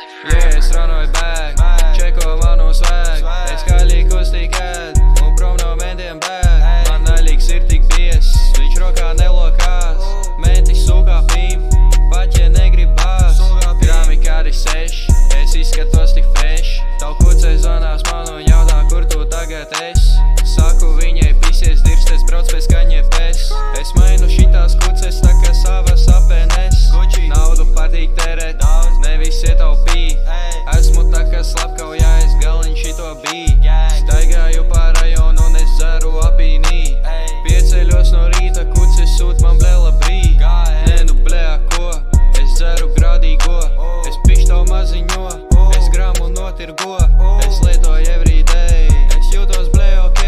Yeah, es runāju back, čeko manu swag. Es skaļi kustīkēt, un prom no mentiem bēg. Man naļīgs ir tik bies, viņš rokā nelokās. Mentis sūkā pīm, pat ja negribās. Grāmi kādi 6, es izskatos tik fresh. Tavu kucei zonās man un jautā, kur tu tagad esi. Saku viņai pisies dirstes, brauc pēc kaņie pes. Es mainu šitās kuces, tā kā savas apēnes. Naudu patīk tērēt, nevis ietaupīt. Esmu tā kā slepkaujājis, galiņš šito bija. Staigāju pa rajonu un es dzeru apīnī. Pieceļos no rīta, kuces sūt man blela brī. Ne nu blēā ko, es dzeru grādīgo. Es pištavu maziņo, es gramu notirgo. Es lietoju everyday, es jūtos blē ok.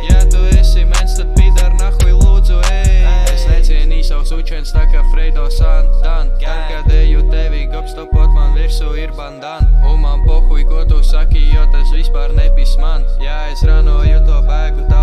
Ja tu esi mens, tad pidar nahuj lūdzu ej. Es necienīju savus učens tā kā Freido San Dan. Tad, kad eju tevi gopstopot, man virsū ir bandan. Un man pohuj, ko tu saki, jo tas vispār nepis man. Ja es ranoju to bēgu tā